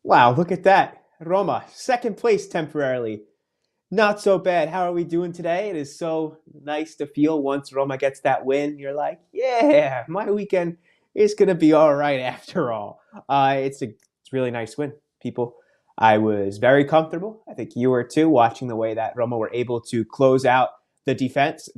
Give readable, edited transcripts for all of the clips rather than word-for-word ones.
Wow, look at that. Roma, second place temporarily. Not so bad. How are we doing today? It is so nice to feel once Roma gets that win. You're like, yeah, my weekend is going to be all right after all. It's a really nice win, people. I was very comfortable. I think you were too, watching the way that Roma were able to close out the defense,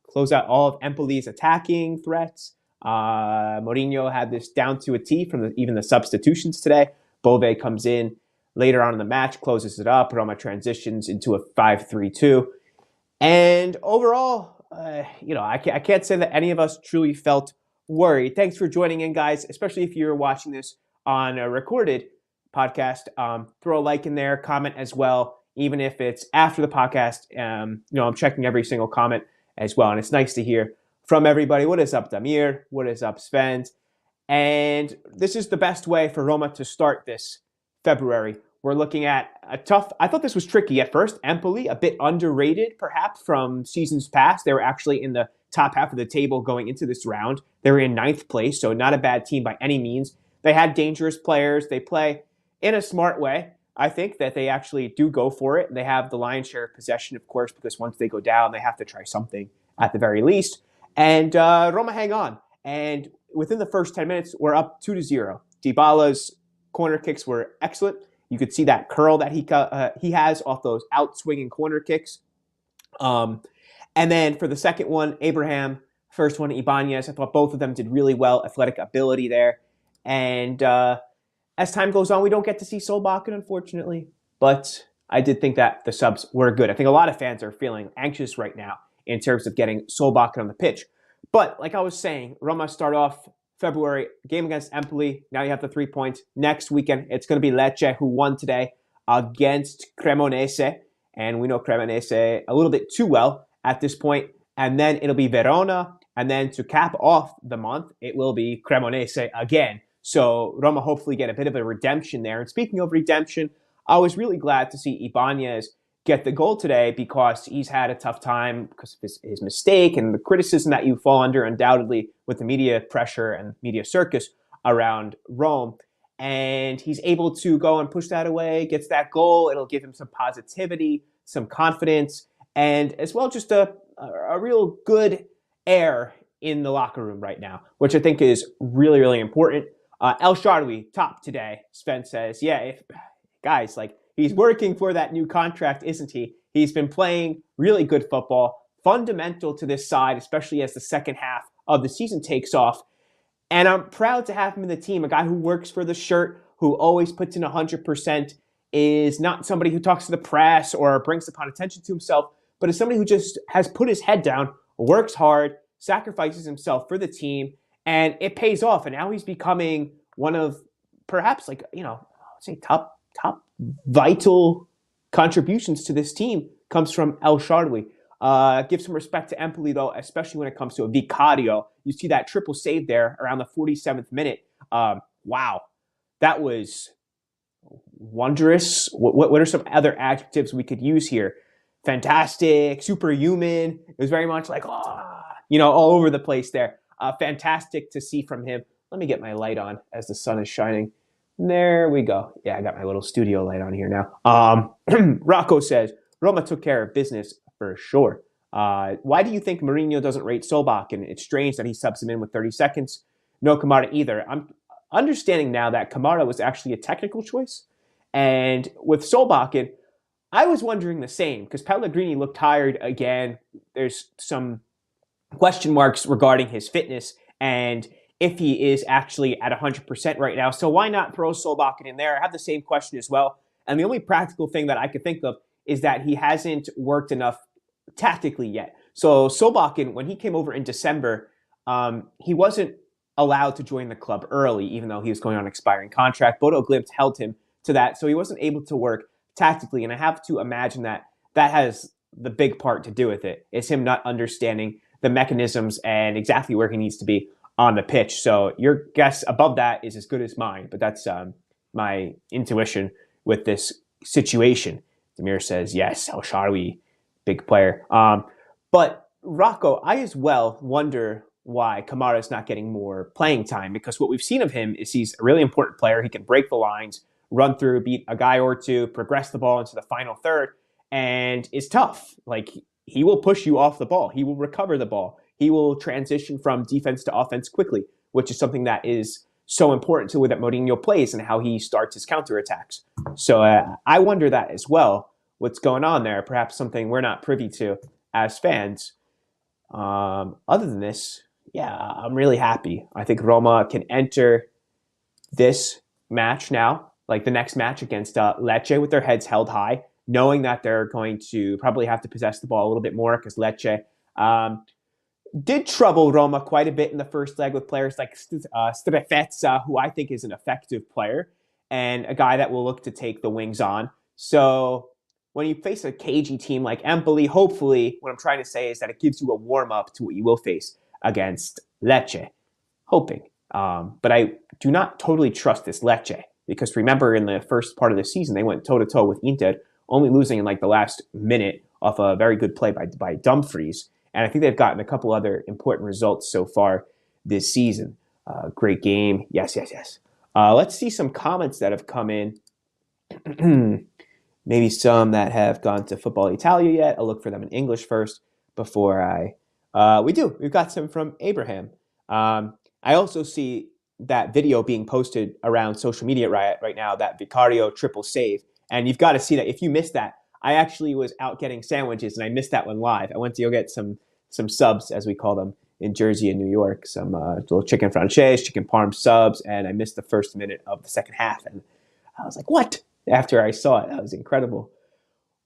close out all of Empoli's attacking threats. Mourinho had this down to a T from even the substitutions today. Bove comes in later on in the match, closes it up. Roma transitions into a 5-3-2. And overall, I can't say that any of us truly felt worried. Thanks for joining in, guys, especially if you're watching this on a recorded podcast. Throw a like in there, comment as well, even if it's after the podcast. I'm checking every single comment as well. And it's nice to hear from everybody. What is up, Damir? What is up, Sven? And this is the best way for Roma to start this February. We're looking at I thought this was tricky at first. Empoli, a bit underrated perhaps from seasons past. They were actually in the top half of the table going into this round. They were in ninth place, so not a bad team by any means. They had dangerous players. They play in a smart way. I think that they actually do go for it. They have the lion's share of possession, of course, because once they go down, they have to try something at the very least. And Roma hang on. And within the first 10 minutes, we're up 2-0. Dybala's corner kicks were excellent. You could see that curl that he has off those out-swinging corner kicks. And then for the second one, Abraham, first one, Ibanez. I thought both of them did really well, athletic ability there. And as time goes on, we don't get to see Solbakken, unfortunately. But I did think that the subs were good. I think a lot of fans are feeling anxious right now in terms of getting Solbakken on the pitch. But like I was saying, Roma start off February, game against Empoli. Now you have the 3 points. Next weekend, it's going to be Lecce, who won today, against Cremonese. And we know Cremonese a little bit too well at this point. And then it'll be Verona. And then to cap off the month, it will be Cremonese again. So Roma hopefully get a bit of a redemption there. And speaking of redemption, I was really glad to see Ibanez get the goal today because he's had a tough time because of his mistake and the criticism that you fall under undoubtedly with the media pressure and media circus around Rome. And he's able to go and push that away, gets that goal. It'll give him some positivity, some confidence, and as well just a real good air in the locker room right now, which I think is really, really important. El Shaarawy, top today. Sven says, guys, he's working for that new contract, isn't he? He's been playing really good football, fundamental to this side, especially as the second half of the season takes off. And I'm proud to have him in the team, a guy who works for the shirt, who always puts in 100%, is not somebody who talks to the press or brings upon attention to himself, but is somebody who just has put his head down, works hard, sacrifices himself for the team, and it pays off. And now he's becoming one of perhaps top vital contributions to this team comes from El Shaarawy. Give some respect to Empoli, though, especially when it comes to a Vicario. You see that triple save there around the 47th minute. Wow, that was wondrous. What are some other adjectives we could use here? Fantastic, superhuman. It was very much like, all over the place there. Fantastic to see from him. Let me get my light on as the sun is shining. There we go. Yeah, I got my little studio light on here now. Rocco says, Roma took care of business for sure. Why do you think Mourinho doesn't rate Solbakken? It's strange that he subs him in with 30 seconds. No Kamara either. I'm understanding now that Kamara was actually a technical choice. And with Solbakken, I was wondering the same because Pellegrini looked tired again. There's some question marks regarding his fitness and if he is actually at 100% right now. So why not throw Solbakken in there? I have the same question as well. And the only practical thing that I could think of is that he hasn't worked enough tactically yet. So Solbakken, when he came over in December, he wasn't allowed to join the club early, even though he was going on an expiring contract. Bodo Glimt held him to that, so he wasn't able to work tactically. And I have to imagine that that has the big part to do with it. It's him not understanding the mechanisms and exactly where he needs to be on the pitch. So your guess above that is as good as mine, but that's my intuition with this situation. Demir says, yes, El Shaarawy, big player. But Rocco, I as well wonder why Kamara is not getting more playing time, because what we've seen of him is he's a really important player. He can break the lines, run through, beat a guy or two, progress the ball into the final third, and is tough. Like, he will push you off the ball. He will recover the ball. He will transition from defense to offense quickly, which is something that is so important to the way that Mourinho plays and how he starts his counterattacks. So I wonder that as well. What's going on there? Perhaps something we're not privy to as fans. Other than this, yeah, I'm really happy. I think Roma can enter this match now, like the next match against Lecce, with their heads held high, knowing that they're going to probably have to possess the ball a little bit more because Lecce did trouble Roma quite a bit in the first leg with players like Strefezza, who I think is an effective player and a guy that will look to take the wings on. So when you face a cagey team like Empoli, hopefully what I'm trying to say is that it gives you a warm-up to what you will face against Lecce. Hoping. But I do not totally trust this Lecce because remember in the first part of the season, they went toe-to-toe with Inter, only losing in like the last minute off a very good play by Dumfries. And I think they've gotten a couple other important results so far this season. Great game. Yes. Let's see some comments that have come in. Maybe some that have gone to Football Italia yet. I'll look for them in English first before we've got some from Abraham. I also see that video being posted around social media right now, that Vicario triple save. And you've got to see that. If you missed that, I actually was out getting sandwiches and I missed that one live. I went to go get some subs, as we call them, in Jersey and New York, some little chicken franchise, chicken parm subs, and I missed the first minute of the second half. And I was like, what? After I saw it, that was incredible.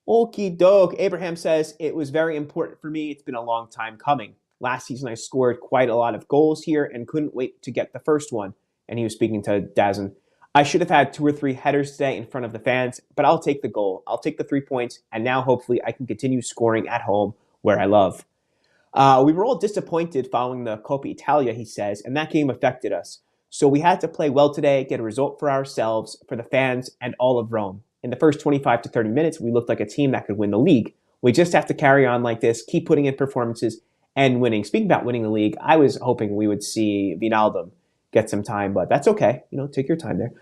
Okie doke. Abraham says, it was very important for me. It's been a long time coming. Last season, I scored quite a lot of goals here and couldn't wait to get the first one. And he was speaking to Dazn. I should have had 2 or 3 headers today in front of the fans, but I'll take the goal. I'll take the 3 points, and now hopefully I can continue scoring at home where I love. We were all disappointed following the Coppa Italia, he says, and that game affected us. So we had to play well today, get a result for ourselves, for the fans, and all of Rome. In the first 25 to 30 minutes, we looked like a team that could win the league. We just have to carry on like this, keep putting in performances, and winning. Speaking about winning the league, I was hoping we would see Wijnaldum get some time, but that's okay. Take your time there.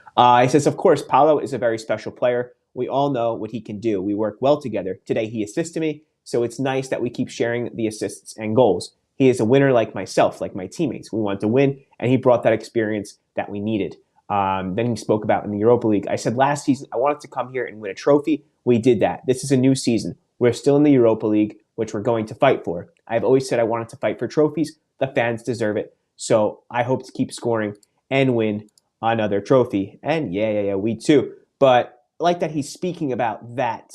He says, of course, Paolo is a very special player. We all know what he can do. We work well together. Today he assisted me, so it's nice that we keep sharing the assists and goals. He is a winner like myself, like my teammates. We want to win, and he brought that experience that we needed. Then he spoke about in the Europa League. I said last season I wanted to come here and win a trophy. We did that. This is a new season. We're still in the Europa League, which we're going to fight for. I've always said I wanted to fight for trophies. The fans deserve it. So I hope to keep scoring and win another trophy. And yeah, we too. But I like that he's speaking about that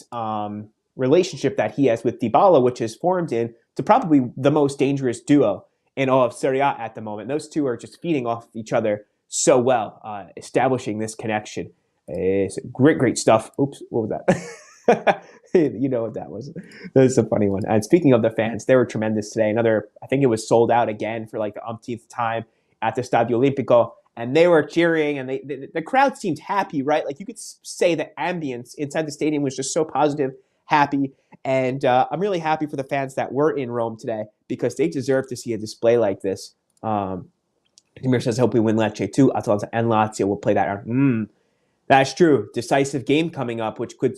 relationship that he has with Dybala, which has formed into probably the most dangerous duo in all of Serie A at the moment. Those two are just feeding off each other so well, establishing this connection. It's great stuff. Oops, what was that? You know what that was. That was a funny one. And speaking of the fans, they were tremendous today. I think it was sold out again for like the umpteenth time at the Stadio Olimpico. And they were cheering, and the crowd seemed happy, right? Like you could say the ambience inside the stadium was just so positive, happy. And I'm really happy for the fans that were in Rome today because they deserve to see a display like this. Demir says, I hope we win Lecce too. Atalanta and Lazio will play that round. That's true. Decisive game coming up, which could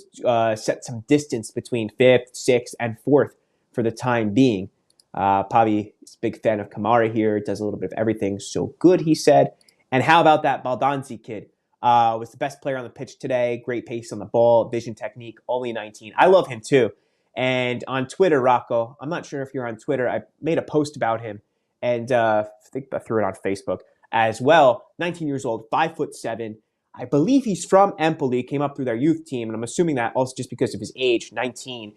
set some distance between 5th, 6th, and 4th for the time being. Pavi is a big fan of Kamara here. Does a little bit of everything. So good, he said. And how about that Baldanzi kid? Was the best player on the pitch today. Great pace on the ball, vision technique, only 19. I love him too. And on Twitter, Rocco, I'm not sure if you're on Twitter. I made a post about him. And I think I threw it on Facebook as well. 19 years old, 5'7". I believe he's from Empoli, came up through their youth team, and I'm assuming that also just because of his age, 19.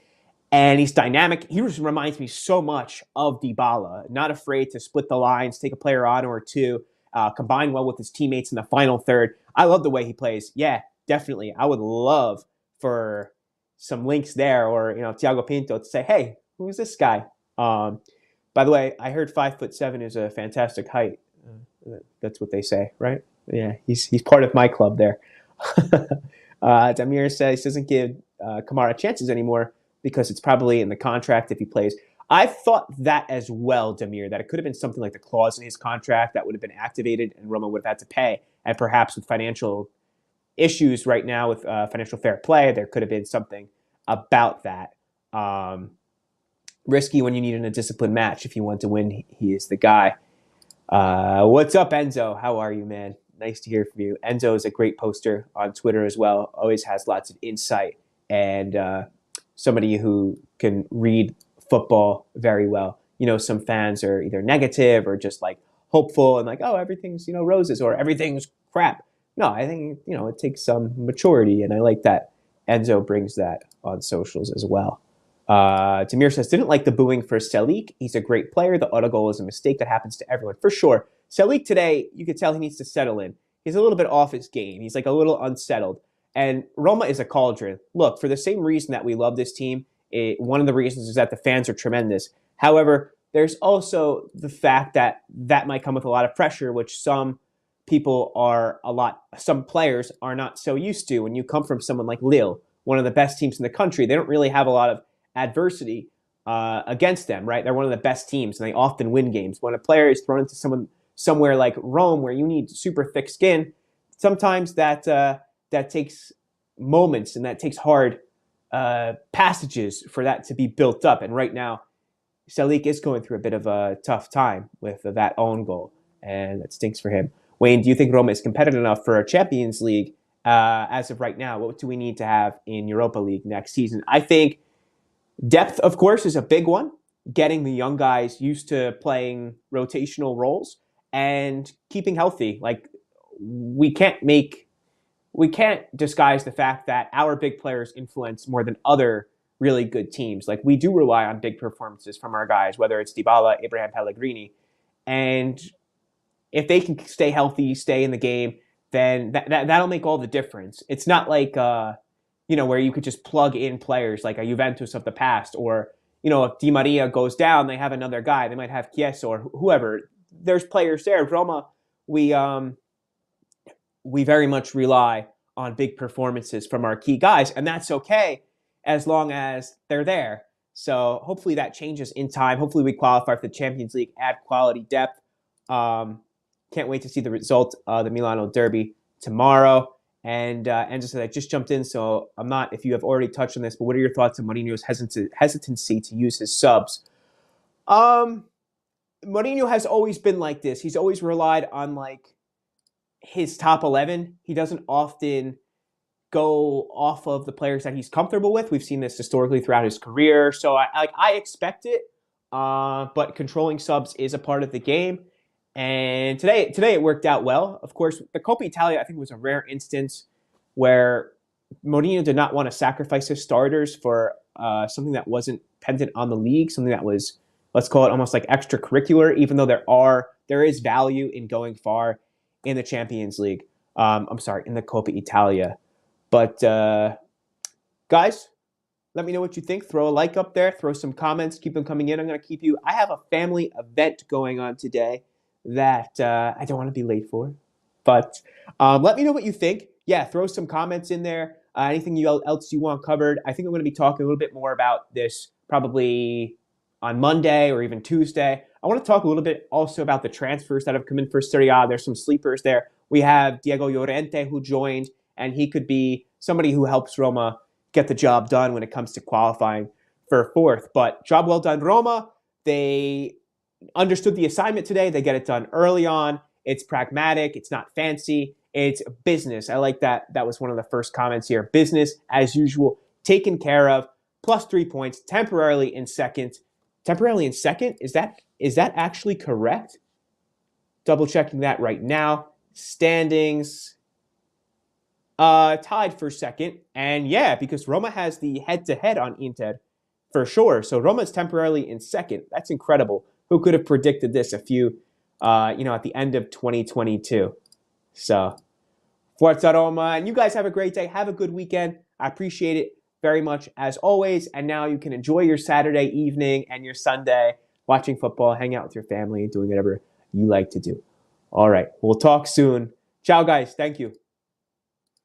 And he's dynamic. He just reminds me so much of Dybala. Not afraid to split the lines, take a player on or two, combine well with his teammates in the final third. I love the way he plays. Yeah, definitely. I would love for some links there or, Thiago Pinto to say, hey, who's this guy? By the way, I heard 5'7" is a fantastic height. That's what they say, right? Yeah, he's part of my club there. Damir says he doesn't give Kamara chances anymore because it's probably in the contract if he plays. I thought that as well, Damir, that it could have been something like the clause in his contract that would have been activated and Roma would have had to pay. And perhaps with financial issues right now with financial fair play. There could have been something about that. Risky when you need in a disciplined match. If you want to win, he is the guy. What's up, Enzo? How are you, man? Nice to hear from you. Enzo is a great poster on Twitter as well. Always has lots of insight and somebody who can read football very well. Some fans are either negative or just like hopeful and like, oh, everything's, roses or everything's crap. No, I think, it takes some maturity, and I like that Enzo brings that on socials as well. Tamir says, didn't like the booing for Salik. He's a great player. The auto goal is a mistake that happens to everyone. For sure. Salik today, you could tell he needs to settle in. He's a little bit off his game. He's like a little unsettled. And Roma is a cauldron. Look, for the same reason that we love this team, one of the reasons is that the fans are tremendous. However, there's also the fact that might come with a lot of pressure, which some players are not so used to. When you come from someone like Lille, one of the best teams in the country, they don't really have a lot of adversity against them, right? They're one of the best teams, and they often win games. When a player is thrown into somewhere like Rome, where you need super thick skin, sometimes that takes moments, and that takes hard passages for that to be built up. And right now, Salik is going through a bit of a tough time with that own goal, and that stinks for him. Wayne, do you think Roma is competitive enough for a Champions League as of right now? What do we need to have in Europa League next season? I think depth, of course, is a big one. Getting the young guys used to playing rotational roles and keeping healthy. Like, we can't disguise the fact that our big players influence more than other really good teams. Like, we do rely on big performances from our guys, whether it's Dybala, Abraham Pellegrini. And if they can stay healthy, stay in the game, then that'll make all the difference. It's not like, where you could just plug in players like a Juventus of the past, or, if Di Maria goes down, they have another guy. They might have Chiesa or whoever. There's players there. Roma, we very much rely on big performances from our key guys, and that's okay as long as they're there. So hopefully that changes in time. Hopefully we qualify for the Champions League, add quality depth. Can't wait to see the result of the Milano Derby tomorrow. And just said I just jumped in, so I'm not, if you have already touched on this, but what are your thoughts on Mourinho's hesitancy to use his subs? Mourinho has always been like this. He's always relied on like his top 11. He doesn't often go off of the players that he's comfortable with. We've seen this historically throughout his career. So I expect it, but controlling subs is a part of the game. And today it worked out well. Of course, the Coppa Italia, I think, was a rare instance where Mourinho did not want to sacrifice his starters for something that wasn't pendant on the league, something that was, let's call it almost like extracurricular, even though there is value in going far in the Champions League. In the Coppa Italia. But guys, let me know what you think. Throw a like up there. Throw some comments. Keep them coming in. I have a family event going on today that I don't want to be late for. But let me know what you think. Yeah, throw some comments in there. Anything else you want covered. I think I'm going to be talking a little bit more about this probably on Monday or even Tuesday. I want to talk a little bit also about the transfers that have come in for Serie A. There's some sleepers there. We have Diego Llorente, who joined, and he could be somebody who helps Roma get the job done when it comes to qualifying for fourth. But job well done, Roma. They understood the assignment today. They get it done early on. It's pragmatic. It's not fancy. It's business. I like that. That was one of the first comments here. Business, as usual, taken care of. Plus 3 points, temporarily in second. Temporarily in second? Is that actually correct? Double checking that right now. Standings tied for second. And yeah, because Roma has the head-to-head on Inter for sure. So Roma is temporarily in second. That's incredible. Who could have predicted this at the end of 2022? So, Forza Roma. And you guys have a great day. Have a good weekend. I appreciate it very much as always. And now you can enjoy your Saturday evening and your Sunday watching football, hang out with your family, and doing whatever you like to do. All right. We'll talk soon. Ciao, guys. Thank you.